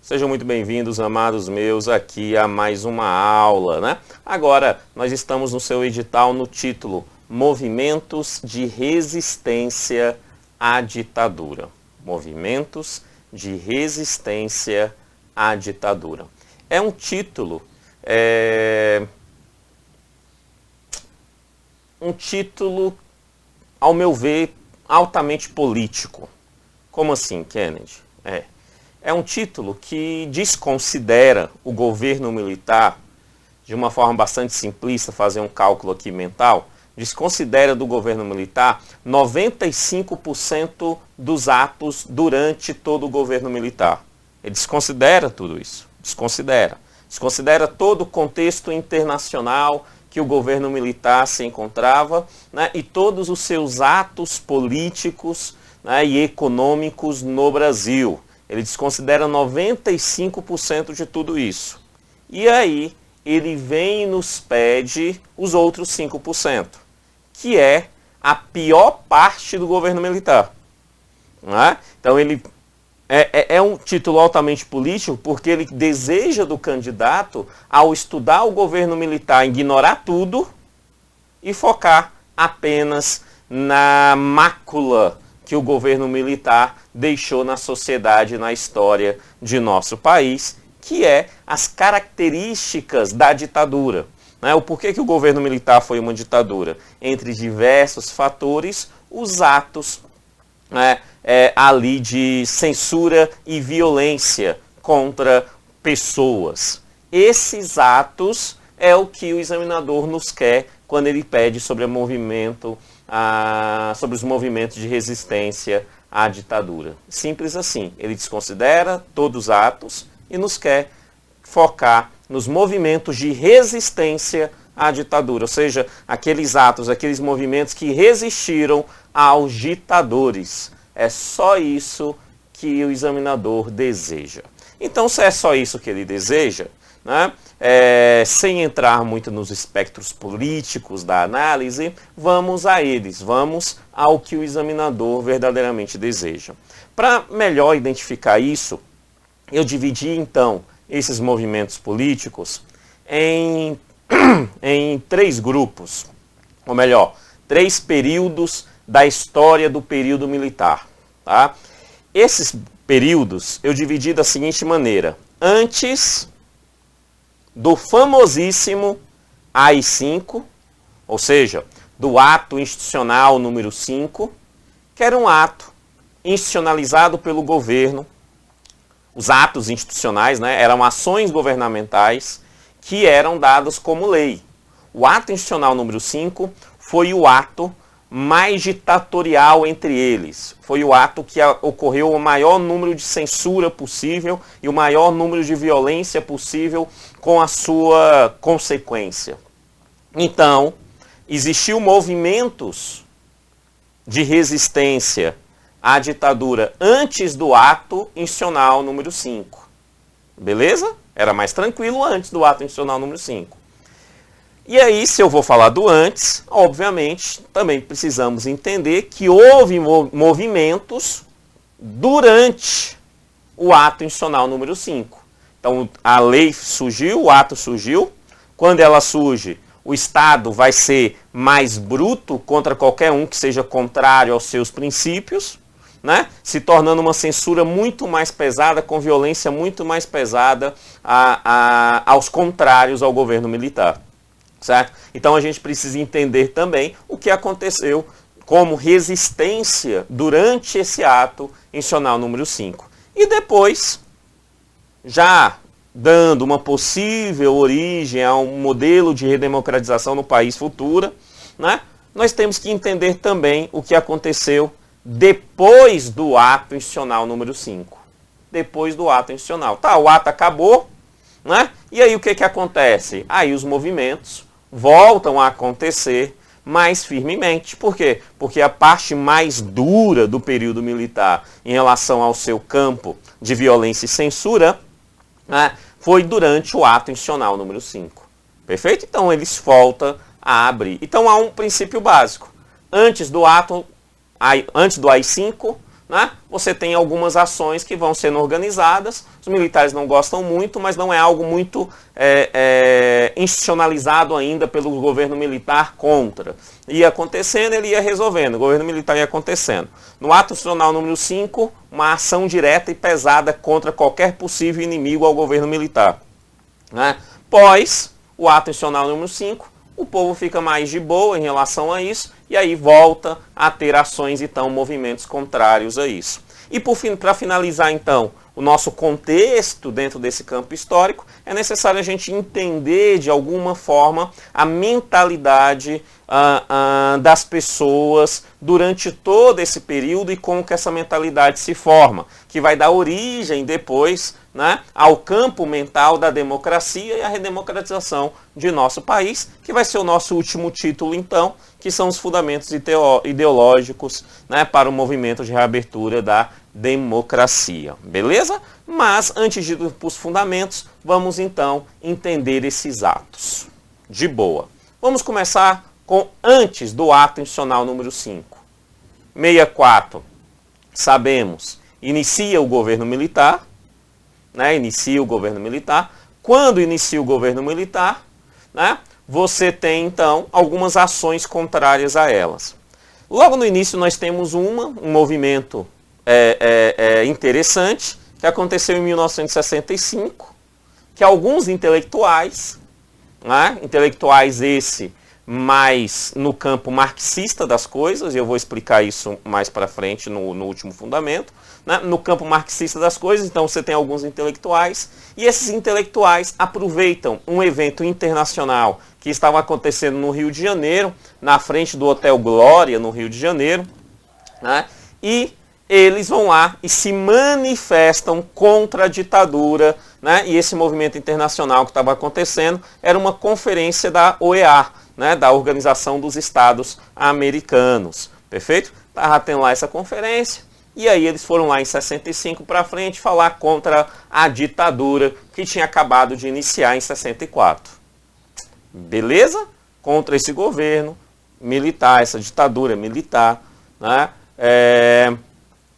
Sejam muito bem-vindos, amados meus, aqui a mais uma aula, né? Agora, nós estamos no seu edital no título Movimentos de Resistência à Ditadura. Movimentos de Resistência à Ditadura. É um título, ao meu ver, altamente político. Como assim, Kennedy? É um título que desconsidera o governo militar, de uma forma bastante simplista, fazer um cálculo aqui mental, desconsidera do governo militar 95% dos atos durante todo o governo militar. Ele desconsidera tudo isso, desconsidera todo o contexto internacional que o governo militar se encontrava, né, e todos os seus atos políticos, né, e econômicos no Brasil. Ele desconsidera 95% de tudo isso. E aí, ele vem e nos pede os outros 5%, que é a pior parte do governo militar. Não é? Então, ele é um título altamente político porque ele deseja do candidato, ao estudar o governo militar, ignorar tudo e focar apenas na mácula que o governo militar deixou na sociedade e na história de nosso país, que é as características da ditadura. Né? O porquê que o governo militar foi uma ditadura? Entre diversos fatores, os atos, né, ali de censura e violência contra pessoas. Esses atos é o que o examinador nos quer quando ele pede sobre sobre os movimentos de resistência à ditadura. Simples assim, ele desconsidera todos os atos e nos quer focar nos movimentos de resistência à ditadura, ou seja, aqueles atos, aqueles movimentos que resistiram aos ditadores. É só isso que o examinador deseja. Então, se é só isso que ele deseja, né, sem entrar muito nos espectros políticos da análise, vamos a eles, vamos ao que o examinador verdadeiramente deseja. Para melhor identificar isso, eu dividi então esses movimentos políticos em três grupos, ou melhor, três períodos da história do período militar. Tá? Esses períodos eu dividi da seguinte maneira: antes do famosíssimo AI-5, ou seja, do ato institucional número 5, que era um ato institucionalizado pelo governo. Os atos institucionais, né, eram ações governamentais que eram dadas como lei. O ato institucional número 5 foi o ato mais ditatorial entre eles. Foi o ato que ocorreu o maior número de censura possível e o maior número de violência possível com a sua consequência. Então, existiu movimentos de resistência à ditadura antes do ato institucional número 5. Beleza? Era mais tranquilo antes do ato institucional número 5. E aí, se eu vou falar do antes, obviamente, também precisamos entender que houve movimentos durante o ato institucional número 5. Então, a lei surgiu, o ato surgiu. Quando ela surge, o Estado vai ser mais bruto contra qualquer um que seja contrário aos seus princípios, né? Se tornando uma censura muito mais pesada, com violência muito mais pesada aos contrários ao governo militar. Certo? Então a gente precisa entender também o que aconteceu como resistência durante esse ato institucional número 5. E depois, já dando uma possível origem a um modelo de redemocratização no país futura, né, nós temos que entender também o que aconteceu depois do ato institucional número 5. Depois do ato institucional. Tá, o ato acabou, né? E aí o que acontece? Aí os movimentos voltam a acontecer mais firmemente. Por quê? Porque a parte mais dura do período militar em relação ao seu campo de violência e censura, né, foi durante o ato institucional número 5. Perfeito? Então eles voltam a abrir. Então há um princípio básico. Antes do AI-5, né, você tem algumas ações que vão sendo organizadas, os militares não gostam muito, mas não é algo muito institucionalizado ainda pelo governo militar contra. Ia acontecendo, ele ia resolvendo, o governo militar ia acontecendo. No ato institucional número 5, uma ação direta e pesada contra qualquer possível inimigo ao governo militar. Né? Pós o ato institucional número 5, o povo fica mais de boa em relação a isso e aí volta a ter ações, então, movimentos contrários a isso. E para finalizar, então, o nosso contexto dentro desse campo histórico, é necessário a gente entender, de alguma forma, a mentalidade das pessoas durante todo esse período e como que essa mentalidade se forma, que vai dar origem depois, né, ao campo mental da democracia e a redemocratização de nosso país, que vai ser o nosso último título, então, que são os fundamentos ideológicos, né, para o movimento de reabertura da democracia. Beleza? Mas, antes de ir para os fundamentos, vamos então entender esses atos. De boa. Vamos começar com antes do ato institucional número 5. 64, sabemos, inicia o governo militar, né, inicia o governo militar. Quando inicia o governo militar, né, você tem, então, algumas ações contrárias a elas. Logo no início nós temos um movimento interessante, que aconteceu em 1965, que alguns intelectuais, né, intelectuais mais no campo marxista das coisas, e eu vou explicar isso mais para frente no último fundamento, né? No campo marxista das coisas, então você tem alguns intelectuais, e esses intelectuais aproveitam um evento internacional que estava acontecendo no Rio de Janeiro, na frente do Hotel Glória, no Rio de Janeiro, né? E eles vão lá e se manifestam contra a ditadura, né? E esse movimento internacional que estava acontecendo era uma conferência da OEA, né, da Organização dos Estados Americanos, perfeito? Estava tendo lá essa conferência, e aí eles foram lá em 65 para frente falar contra a ditadura que tinha acabado de iniciar em 64. Beleza? Contra esse governo militar, essa ditadura militar, né,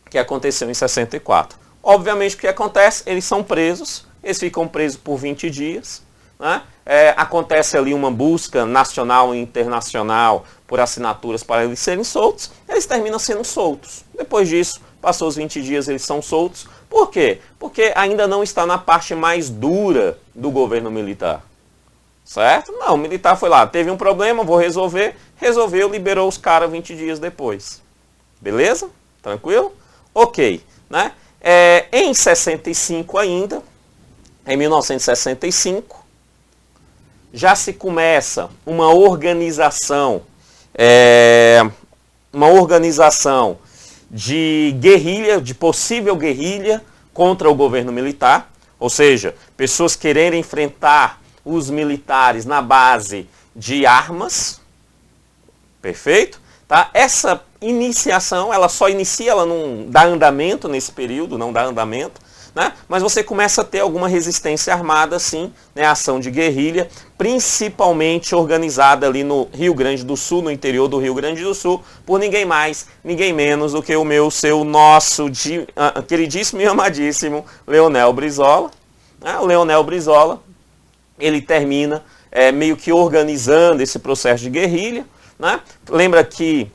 que aconteceu em 64. Obviamente o que acontece? Eles são presos, eles ficam presos por 20 dias, né? Acontece ali uma busca nacional e internacional por assinaturas para eles serem soltos, eles terminam sendo soltos. Depois disso, passou os 20 dias, eles são soltos. Por quê? Porque ainda não está na parte mais dura do governo militar. Certo? Não, o militar foi lá, teve um problema, vou resolver, resolveu, liberou os caras 20 dias depois. Beleza? Tranquilo? Ok. Né? Em 65 ainda, em 1965, já se começa uma organização de guerrilha, de possível guerrilha contra o governo militar, ou seja, pessoas quererem enfrentar os militares na base de armas, perfeito? Tá? Essa iniciação, ela só inicia, ela não dá andamento nesse período, não dá andamento, né? Mas você começa a ter alguma resistência armada, sim, né? Ação de guerrilha, principalmente organizada ali no Rio Grande do Sul, no interior do Rio Grande do Sul, por ninguém mais, ninguém menos do que nosso queridíssimo e amadíssimo Leonel Brizola. O Leonel Brizola, ele termina meio que organizando esse processo de guerrilha, né? Lembra que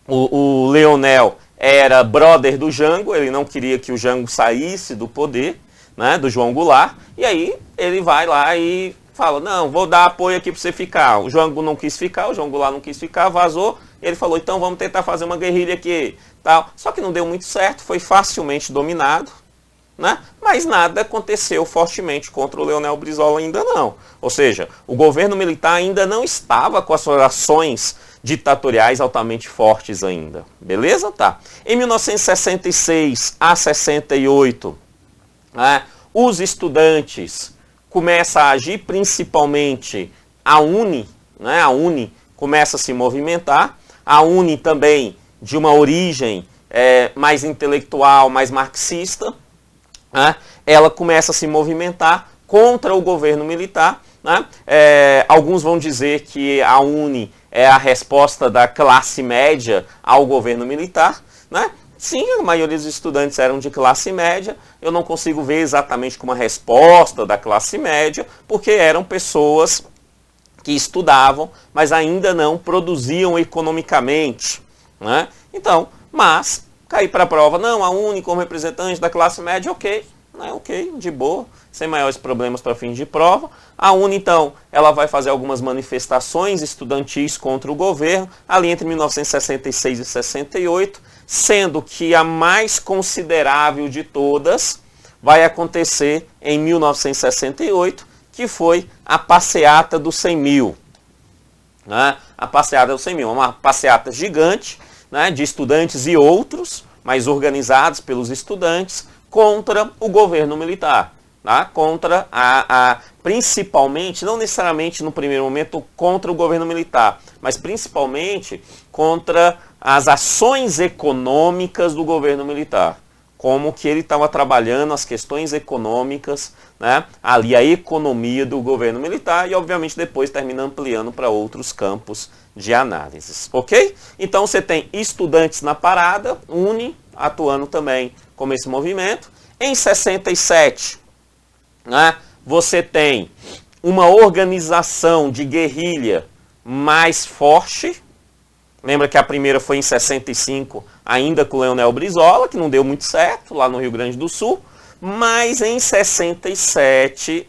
o Leonel era brother do Jango, ele não queria que o Jango saísse do poder, né, do João Goulart, e aí ele vai lá e fala, não, vou dar apoio aqui para você ficar. O Jango não quis ficar, o João Goulart não quis ficar, vazou, ele falou, então vamos tentar fazer uma guerrilha aqui, tal. Só que não deu muito certo, foi facilmente dominado, né? Mas nada aconteceu fortemente contra o Leonel Brizola ainda não. Ou seja, o governo militar ainda não estava com as suas ações ditatoriais altamente fortes ainda. Beleza? Tá. Em 1966 a 68, né, os estudantes começam a agir, principalmente a UNE, né, a UNE começa a se movimentar, a UNE também de uma origem mais intelectual, mais marxista, né, ela começa a se movimentar contra o governo militar, né? Alguns vão dizer que a UNE é a resposta da classe média ao governo militar, né? Sim, a maioria dos estudantes eram de classe média, eu não consigo ver exatamente como uma resposta da classe média, porque eram pessoas que estudavam, mas ainda não produziam economicamente, né? Então, mas, cair para a prova, não, a UNE como representante da classe média, ok, né? Ok, de boa, sem maiores problemas para fins de prova. A UNE, então, ela vai fazer algumas manifestações estudantis contra o governo, ali entre 1966 e 68, sendo que a mais considerável de todas vai acontecer em 1968, que foi a passeata dos 100 mil. Né? A passeata dos 100 mil, uma passeata gigante, né, de estudantes e outros, mas organizados pelos estudantes, contra o governo militar. Tá? Contra principalmente, não necessariamente no primeiro momento contra o governo militar, mas principalmente contra as ações econômicas do governo militar. Como que ele estava trabalhando as questões econômicas, né, ali a economia do governo militar e obviamente depois termina ampliando para outros campos de análises, ok? Então você tem estudantes na parada, UNE atuando também como esse movimento. Em 67, né, você tem uma organização de guerrilha mais forte. Lembra que a primeira foi em 65, ainda com o Leonel Brizola, que não deu muito certo, lá no Rio Grande do Sul. Mas em 67,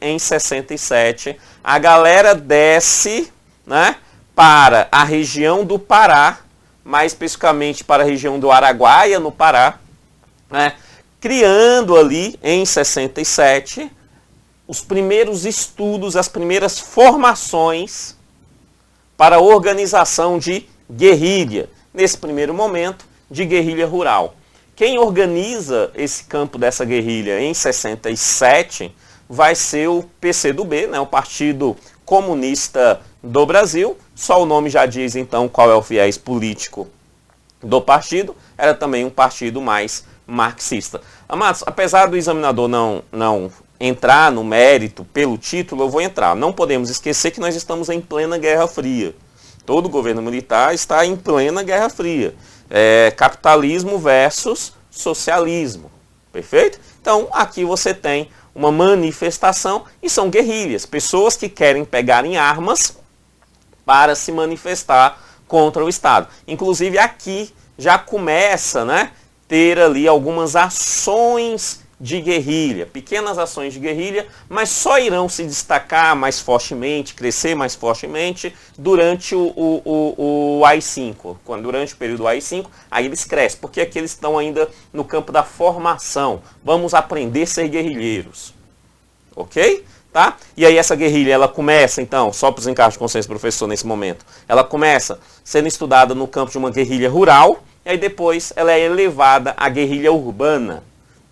a galera desce, né, para a região do Pará, mais especificamente para a região do Araguaia, no Pará, né, criando ali, em 67, os primeiros estudos, as primeiras formações para a organização de guerrilha, nesse primeiro momento, de guerrilha rural. Quem organiza esse campo dessa guerrilha em 67 vai ser o PCdoB, né, o Partido Comunista do Brasil. Só o nome já diz então qual é o viés político do partido. Era também um partido mais marxista. Amados, apesar do examinador não entrar no mérito pelo título, eu vou entrar. Não podemos esquecer que nós estamos em plena Guerra Fria. Todo governo militar está em plena Guerra Fria. Capitalismo versus socialismo. Perfeito? Então, aqui você tem uma manifestação e são guerrilhas. Pessoas que querem pegar em armas para se manifestar contra o Estado. Inclusive, aqui já começa, né, ter ali algumas ações de guerrilha, pequenas ações de guerrilha, mas só irão se destacar mais fortemente, crescer mais fortemente durante o AI-5. Durante o período AI-5, aí eles crescem, porque aqui eles estão ainda no campo da formação. Vamos aprender a ser guerrilheiros. Ok? Tá? E aí essa guerrilha, ela começa então, só para os encargos de consciência do professor nesse momento, ela começa sendo estudada no campo de uma guerrilha rural, e aí depois ela é elevada à guerrilha urbana.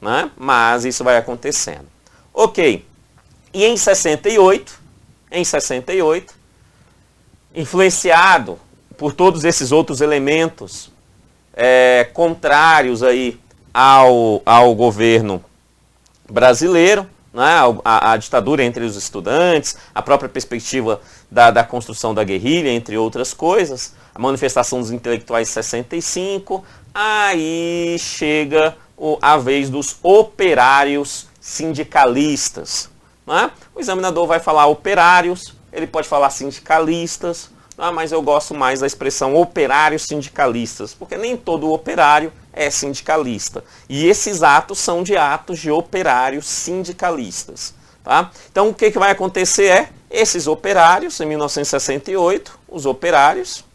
Né? Mas isso vai acontecendo. Ok. E em 68, influenciado por todos esses outros elementos contrários aí ao governo brasileiro, né? A ditadura entre os estudantes, a própria perspectiva da construção da guerrilha, entre outras coisas, a manifestação dos intelectuais em 65, aí chega a vez dos operários sindicalistas. Né? O examinador vai falar operários, ele pode falar sindicalistas, né? Mas eu gosto mais da expressão operários sindicalistas, porque nem todo operário é sindicalista. E esses atos são atos de operários sindicalistas. Tá? Então o que vai acontecer esses operários, em 1968, os operários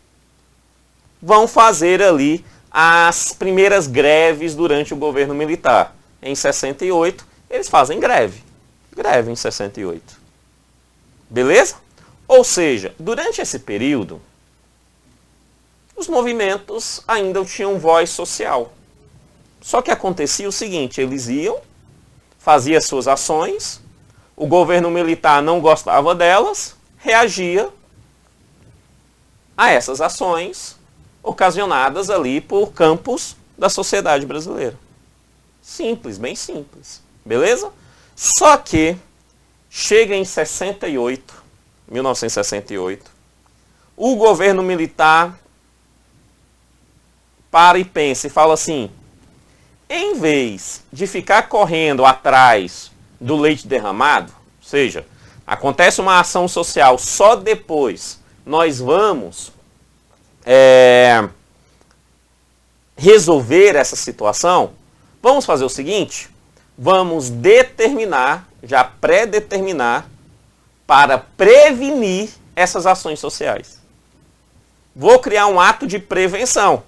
vão fazer ali as primeiras greves durante o governo militar. Em 68, eles fazem greve. Greve em 68. Beleza? Ou seja, durante esse período, os movimentos ainda tinham voz social. Só que acontecia o seguinte, eles iam, faziam suas ações, o governo militar não gostava delas, reagia a essas ações ocasionadas ali por campos da sociedade brasileira. Simples, bem simples. Beleza? Só que chega em 1968, o governo militar para e pensa e fala assim, em vez de ficar correndo atrás do leite derramado, ou seja, acontece uma ação social, só depois nós vamos resolver essa situação, vamos fazer o seguinte, vamos determinar, já pré-determinar, para prevenir essas ações sociais. Vou criar um ato de prevenção.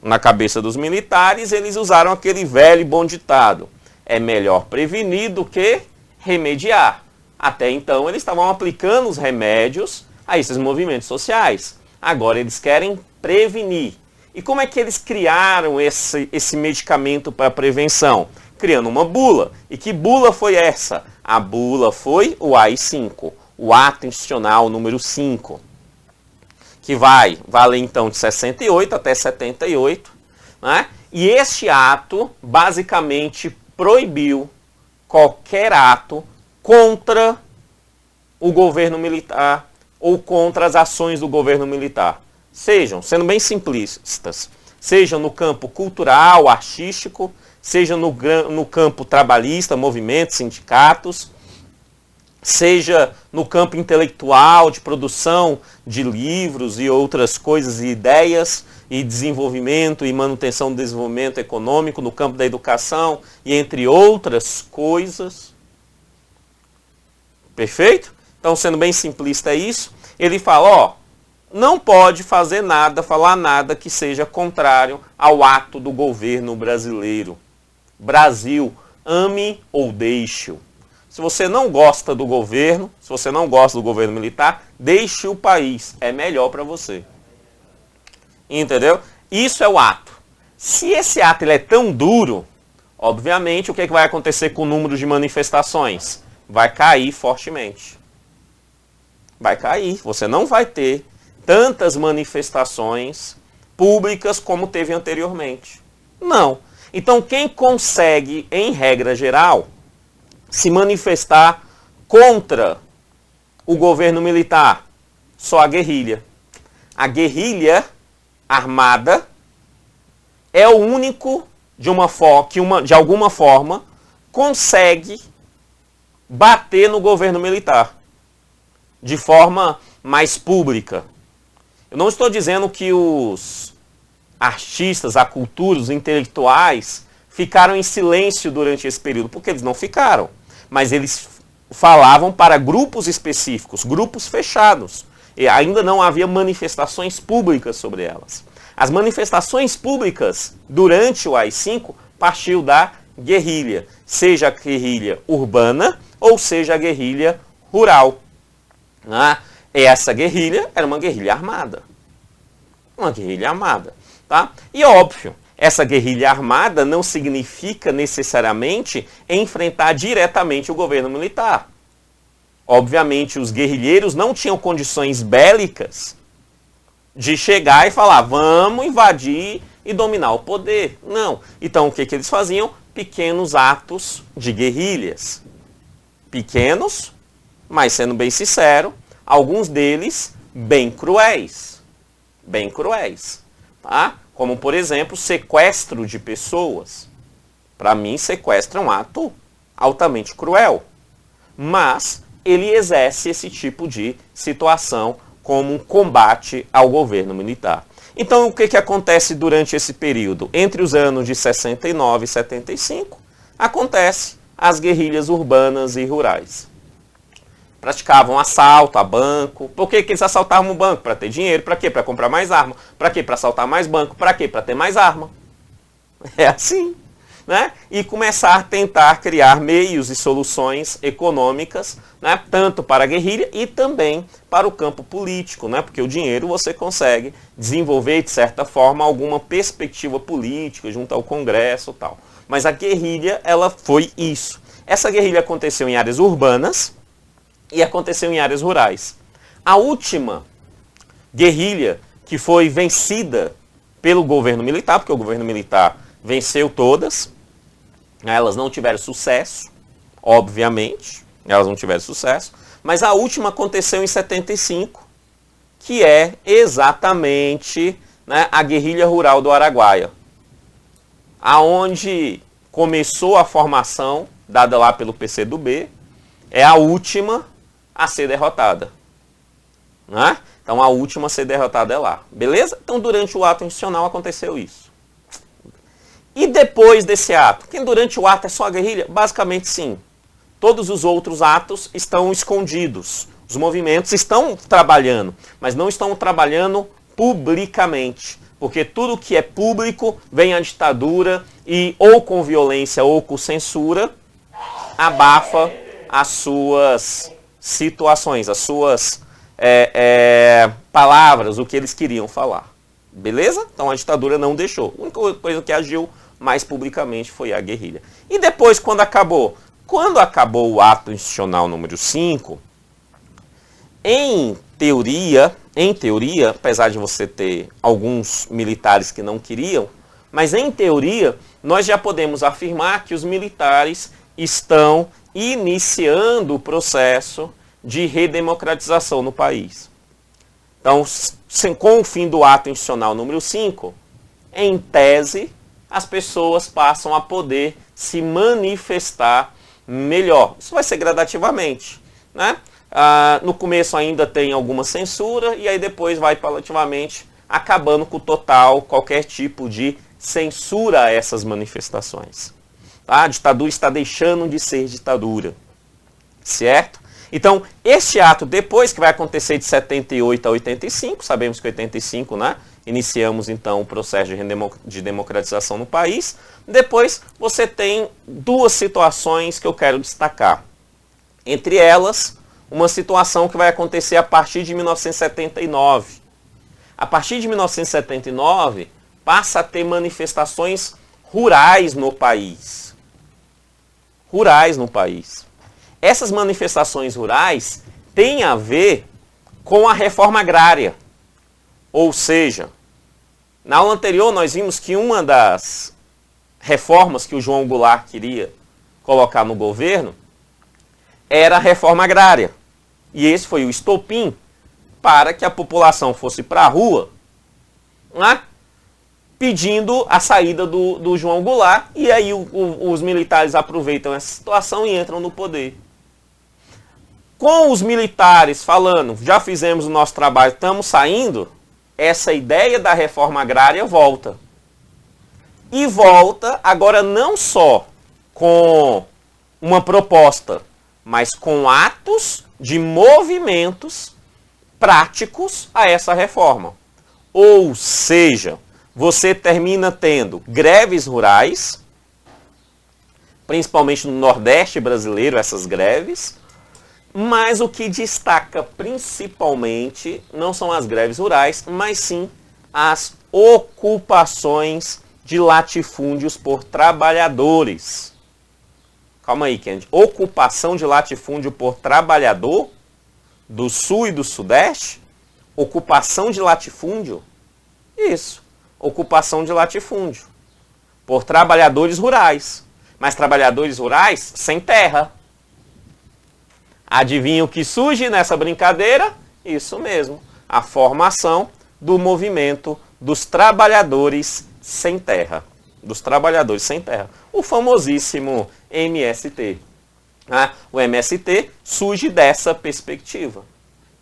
Na cabeça dos militares, eles usaram aquele velho e bom ditado: é melhor prevenir do que remediar. Até então, eles estavam aplicando os remédios a esses movimentos sociais. Agora, eles querem prevenir. E como é que eles criaram esse medicamento para prevenção? Criando uma bula. E que bula foi essa? A bula foi o AI-5, o Ato Institucional número 5. Que vai valer então de 68 até 78, né? E este ato basicamente proibiu qualquer ato contra o governo militar ou contra as ações do governo militar. Sejam, sendo bem simplistas, sejam no campo cultural, artístico, seja no campo trabalhista, movimentos, sindicatos, seja no campo intelectual, de produção de livros e outras coisas e ideias, e desenvolvimento e manutenção do desenvolvimento econômico, no campo da educação e entre outras coisas. Perfeito? Então, sendo bem simplista isso, ele fala, ó, não pode fazer nada, falar nada que seja contrário ao ato do governo brasileiro. Brasil, ame ou deixe-o. Se você não gosta do governo, se você não gosta do governo militar, deixe o país. É melhor para você. Entendeu? Isso é o ato. Se esse ato ele é tão duro, obviamente, o que vai acontecer com o número de manifestações? Vai cair fortemente. Vai cair. Você não vai ter tantas manifestações públicas como teve anteriormente. Não. Então, quem consegue, em regra geral, se manifestar contra o governo militar? Só a guerrilha. A guerrilha armada é o único que de alguma forma consegue bater no governo militar de forma mais pública. Eu não estou dizendo que os artistas, a cultura, os intelectuais ficaram em silêncio durante esse período, porque eles não ficaram. Mas eles falavam para grupos específicos, grupos fechados. E ainda não havia manifestações públicas sobre elas. As manifestações públicas durante o AI-5 partiu da guerrilha, seja a guerrilha urbana ou seja a guerrilha rural. Essa guerrilha era uma guerrilha armada. Uma guerrilha armada. Tá? E óbvio, essa guerrilha armada não significa necessariamente enfrentar diretamente o governo militar. Obviamente, os guerrilheiros não tinham condições bélicas de chegar e falar, vamos invadir e dominar o poder. Não. Então, o que eles faziam? Pequenos atos de guerrilhas. Pequenos, mas sendo bem sincero, alguns deles bem cruéis. Bem cruéis. Tá? Como, por exemplo, sequestro de pessoas. Para mim, sequestro é um ato altamente cruel. Mas ele exerce esse tipo de situação como um combate ao governo militar. Então, o que acontece durante esse período? Entre os anos de 69 e 75, acontece as guerrilhas urbanas e rurais. Praticavam assalto a banco. Por que eles assaltavam o banco? Para ter dinheiro. Para quê? Para comprar mais arma. Para quê? Para assaltar mais banco. Para quê? Para ter mais arma. É assim. Né? E começar a tentar criar meios e soluções econômicas, né? Tanto para a guerrilha e também para o campo político. Né? Porque o dinheiro você consegue desenvolver, de certa forma, alguma perspectiva política junto ao Congresso e tal. Mas a guerrilha, ela foi isso. Essa guerrilha aconteceu em áreas urbanas e aconteceu em áreas rurais. A última guerrilha que foi vencida pelo governo militar, porque o governo militar venceu todas, elas não tiveram sucesso, obviamente, elas não tiveram sucesso, mas a última aconteceu em 75, que é exatamente, né, a guerrilha rural do Araguaia. aonde começou a formação, dada lá pelo PCdoB, é a última a ser derrotada. Né? Então a última a ser derrotada é lá. Beleza? Então durante o ato institucional aconteceu isso. E depois desse ato? Porque durante o ato é só a guerrilha? Basicamente sim. Todos os outros atos estão escondidos. Os movimentos estão trabalhando, mas não estão trabalhando publicamente. Porque tudo que é público vem a ditadura e ou com violência ou com censura abafa as suas situações, as suas palavras, o que eles queriam falar. Beleza? Então a ditadura não deixou. A única coisa que agiu mais publicamente foi a guerrilha. E depois, quando acabou? Quando acabou o ato institucional número 5, em teoria, apesar de você ter alguns militares que não queriam, mas em teoria, nós já podemos afirmar que os militares estão iniciando o processo de redemocratização no país. Então, com o fim do ato institucional número 5, em tese, as pessoas passam a poder se manifestar melhor. Isso vai ser gradativamente, né? No começo ainda tem alguma censura e aí depois vai paulativamente acabando com total qualquer tipo de censura a essas manifestações. Tá? A ditadura está deixando de ser ditadura, certo? Então, este ato depois que vai acontecer de 78 a 85, sabemos que 85, né? Iniciamos então o processo de democratização no país. Depois você tem duas situações que eu quero destacar. Entre elas, uma situação que vai acontecer a partir de 1979. A partir de 1979, passa a ter manifestações rurais no país. Rurais no país. Essas manifestações rurais têm a ver com a reforma agrária. Ou seja, na aula anterior nós vimos que uma das reformas que o João Goulart queria colocar no governo era a reforma agrária. E esse foi o estopim para que a população fosse para a rua, né, pedindo a saída do João Goulart, e aí os militares aproveitam essa situação e entram no poder. Com os militares falando, já fizemos o nosso trabalho, estamos saindo, essa ideia da reforma agrária volta. E volta agora não só com uma proposta, mas com atos de movimentos práticos a essa reforma. Ou seja, você termina tendo greves rurais, principalmente no Nordeste brasileiro, essas greves, mas o que destaca principalmente não são as greves rurais, mas sim as ocupações de latifúndios por trabalhadores. Calma aí, Kennedy. Ocupação de latifúndio por trabalhador do Sul e do Sudeste? Ocupação de latifúndio? Isso. Ocupação de latifúndio por trabalhadores rurais. Mas trabalhadores rurais sem terra. Adivinha o que surge nessa brincadeira? Isso mesmo. A formação do movimento dos trabalhadores sem terra. Dos trabalhadores sem terra. O famosíssimo MST. O MST surge dessa perspectiva.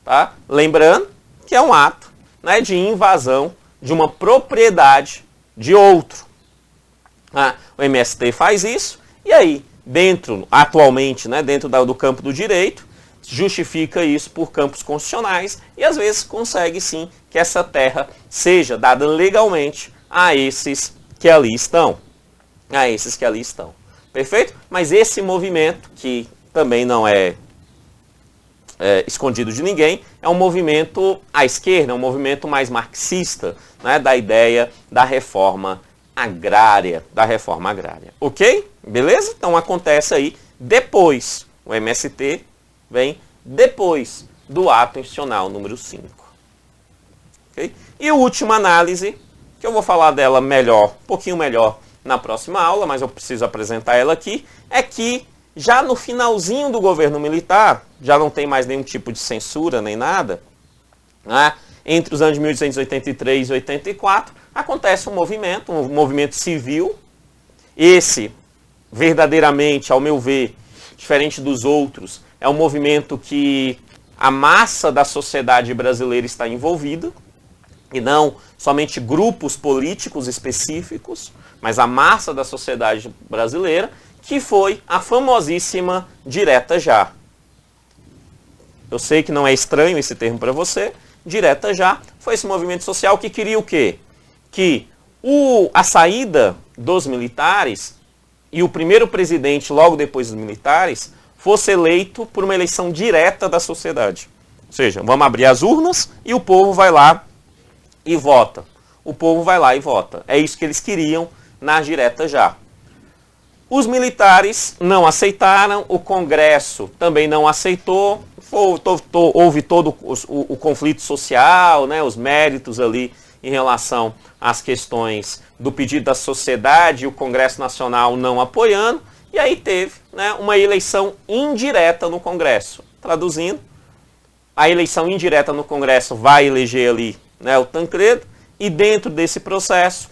Tá? Lembrando que é um ato, né, de invasão de uma propriedade de outro. O MST faz isso e aí, atualmente, né, dentro do campo do direito, justifica isso por campos constitucionais e às vezes consegue sim que essa terra seja dada legalmente a esses que ali estão. Perfeito? Mas esse movimento, que também não é escondido de ninguém, é um movimento à esquerda, é um movimento mais marxista, né, da ideia da reforma agrária. Ok? Beleza? Então acontece aí depois. O MST vem depois do ato institucional número 5. Okay? E a última análise, que eu vou falar dela melhor, um pouquinho melhor na próxima aula, mas eu preciso apresentar ela aqui, é que já no finalzinho do governo militar, já não tem mais nenhum tipo de censura nem nada, né? Entre os anos de 1883 e 84, acontece um movimento civil, Esse, verdadeiramente, ao meu ver, diferente dos outros, é um movimento que a massa da sociedade brasileira está envolvida, e não somente grupos políticos específicos, mas a massa da sociedade brasileira, que foi a famosíssima Direta Já. Eu sei que não é estranho esse termo para você. Direta Já foi esse movimento social que queria o quê? Que a saída dos militares e o primeiro presidente logo depois dos militares fosse eleito por uma eleição direta da sociedade. Ou seja, vamos abrir as urnas e o povo vai lá e vota. O povo vai lá e vota. É isso que eles queriam na Direta Já. Os militares não aceitaram, o Congresso também não aceitou, houve todo o conflito social, né, os méritos ali em relação às questões do pedido da sociedade e o Congresso Nacional não apoiando, e aí teve, né, uma eleição indireta no Congresso. Traduzindo, a eleição indireta no Congresso vai eleger ali, né, o Tancredo, e dentro desse processo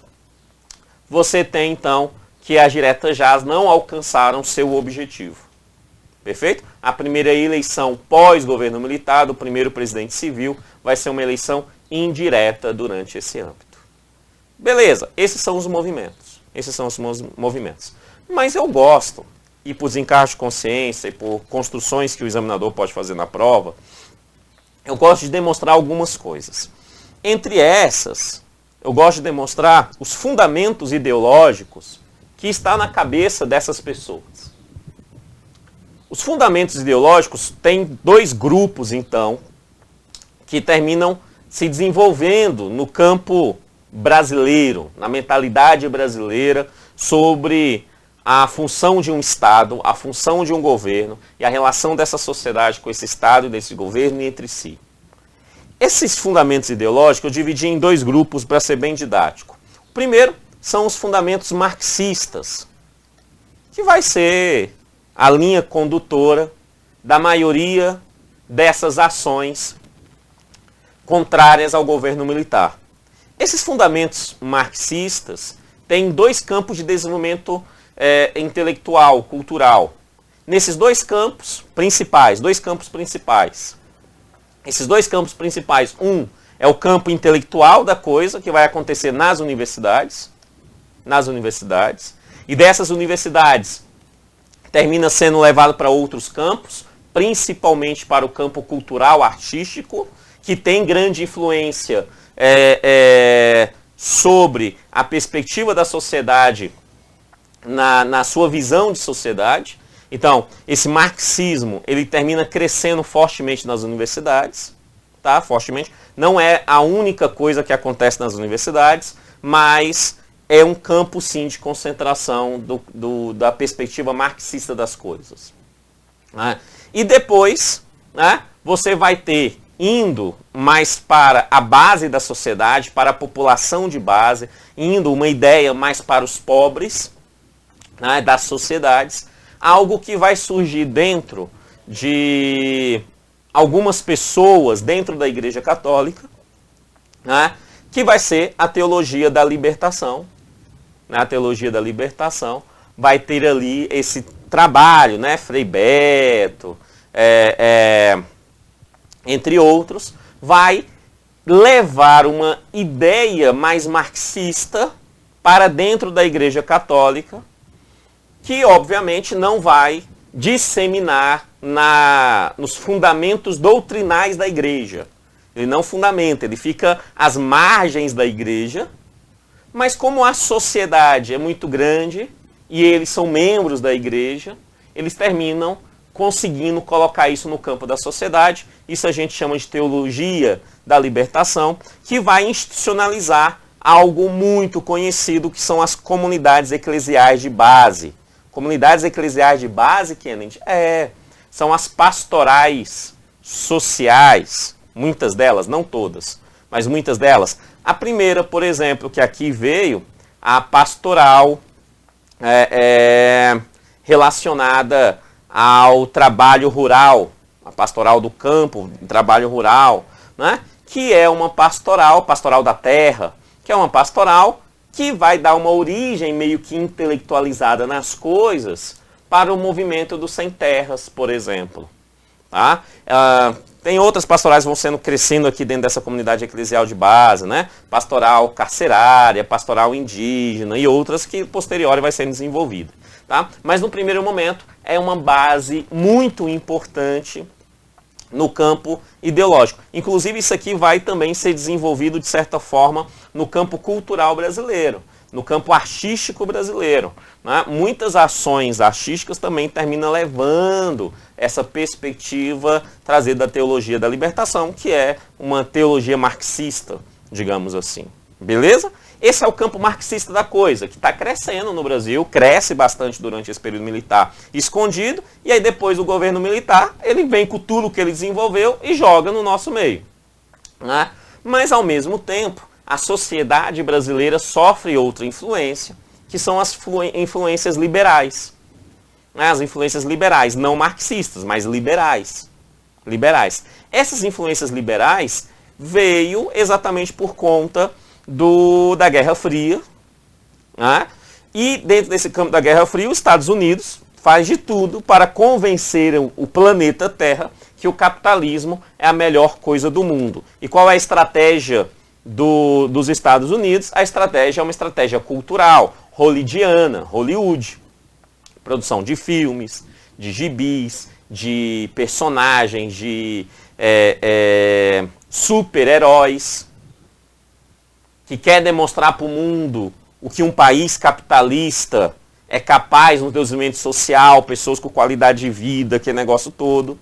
você tem então que as Diretas Já não alcançaram seu objetivo. Perfeito? A primeira eleição pós-governo militar do primeiro presidente civil vai ser uma eleição indireta durante esse âmbito. Beleza, esses são os movimentos. Esses são os movimentos. Mas eu gosto, e por desencargo de consciência e por construções que o examinador pode fazer na prova, eu gosto de demonstrar algumas coisas. Entre essas, eu gosto de demonstrar os fundamentos ideológicos que está na cabeça dessas pessoas. Os fundamentos ideológicos têm dois grupos, então, que terminam se desenvolvendo no campo brasileiro, na mentalidade brasileira, sobre a função de um Estado, a função de um governo e a relação dessa sociedade com esse Estado e desse governo e entre si. Esses fundamentos ideológicos eu dividi em dois grupos para ser bem didático. O primeiro são os fundamentos marxistas, que vai ser a linha condutora da maioria dessas ações contrárias ao governo militar. Esses fundamentos marxistas têm dois campos de desenvolvimento intelectual, cultural. Nesses dois campos principais, esses dois campos principais, um é o campo intelectual da coisa, que vai acontecer nas universidades, e dessas universidades termina sendo levado para outros campos, principalmente para o campo cultural, artístico, que tem grande influência sobre a perspectiva da sociedade na sua visão de sociedade. Então, esse marxismo, ele termina crescendo fortemente nas universidades, tá? Fortemente. Não é a única coisa que acontece nas universidades, mas é um campo, sim, de concentração da perspectiva marxista das coisas. Né? E depois, né, você vai ter, indo mais para a base da sociedade, para a população de base, indo uma ideia mais para os pobres, né, das sociedades, algo que vai surgir dentro de algumas pessoas dentro da Igreja Católica, né, que vai ser a teologia da libertação. A teologia da libertação vai ter ali esse trabalho, né, Frei Beto, entre outros, vai levar uma ideia mais marxista para dentro da Igreja Católica, que obviamente não vai disseminar nos fundamentos doutrinais da Igreja. Ele não fundamenta, ele fica às margens da Igreja, mas como a sociedade é muito grande e eles são membros da Igreja, eles terminam conseguindo colocar isso no campo da sociedade. Isso a gente chama de teologia da libertação, que vai institucionalizar algo muito conhecido, que são as comunidades eclesiais de base. Comunidades eclesiais de base, Kennedy, são as pastorais sociais, muitas delas, não todas, mas muitas delas. A primeira, por exemplo, que aqui veio, a pastoral relacionada ao trabalho rural, a pastoral do campo, trabalho rural, né? Que é uma pastoral da terra, que é uma pastoral que vai dar uma origem meio que intelectualizada nas coisas para o movimento dos sem terras, por exemplo. Tá? Tem outras pastorais que vão sendo crescendo aqui dentro dessa comunidade eclesial de base, né? Pastoral carcerária, pastoral indígena e outras que posteriori vai sendo desenvolvida. Tá? Mas no primeiro momento é uma base muito importante no campo ideológico. Inclusive isso aqui vai também ser desenvolvido de certa forma no campo cultural brasileiro, no campo artístico brasileiro. Né? Muitas ações artísticas também terminam levando essa perspectiva trazida da teologia da libertação, que é uma teologia marxista, digamos assim. Beleza? Esse é o campo marxista da coisa, que está crescendo no Brasil, cresce bastante durante esse período militar escondido, e aí depois o governo militar, ele vem com tudo que ele desenvolveu e joga no nosso meio. Né? Mas ao mesmo tempo, a sociedade brasileira sofre outra influência, que são as influências liberais. Né? As influências liberais, não marxistas, mas liberais. Essas influências liberais veio exatamente por conta da Guerra Fria, né? E dentro desse campo da Guerra Fria, os Estados Unidos faz de tudo para convencer o planeta Terra que o capitalismo é a melhor coisa do mundo. E qual é a estratégia dos Estados Unidos? A estratégia é uma estratégia cultural, hollywoodiana, Hollywood. Produção de filmes, de gibis, de personagens, de super-heróis, que quer demonstrar para o mundo o que um país capitalista é capaz no desenvolvimento social, pessoas com qualidade de vida, aquele negócio todo.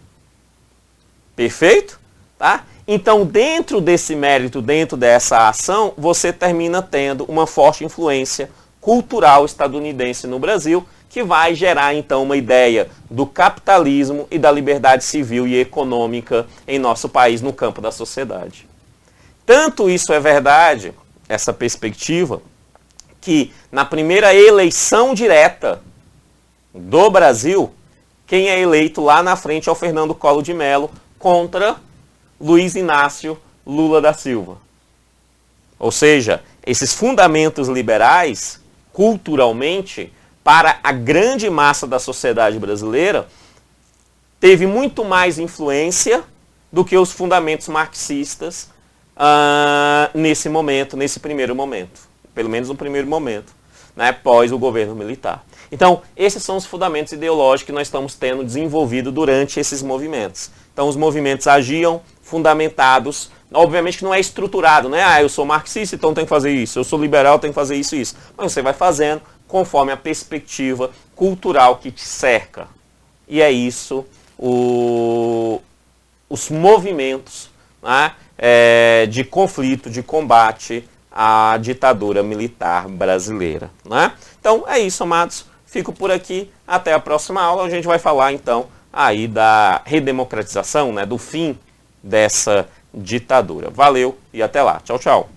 Perfeito? Tá? Então, dentro desse mérito, dentro dessa ação, você termina tendo uma forte influência cultural estadunidense no Brasil, que vai gerar, então, uma ideia do capitalismo e da liberdade civil e econômica em nosso país, no campo da sociedade. Tanto isso é verdade, essa perspectiva, que na primeira eleição direta do Brasil, quem é eleito lá na frente é o Fernando Collor de Mello contra Luiz Inácio Lula da Silva. Ou seja, esses fundamentos liberais, culturalmente, para a grande massa da sociedade brasileira, teve muito mais influência do que os fundamentos marxistas nesse momento, nesse primeiro momento. Pelo menos no primeiro momento, né, pós o governo militar. Então, esses são os fundamentos ideológicos que nós estamos tendo desenvolvido durante esses movimentos. Então, os movimentos agiam fundamentados, obviamente que não é estruturado, né? Ah, eu sou marxista, então tenho que fazer isso. Eu sou liberal, tenho que fazer isso e isso. Mas você vai fazendo conforme a perspectiva cultural que te cerca. E é isso, os movimentos, né, de conflito, de combate à ditadura militar brasileira. Né? Então é isso, amados. Fico por aqui. Até a próxima aula. A gente vai falar então aí da redemocratização, né, do fim dessa ditadura. Valeu e até lá. Tchau, tchau.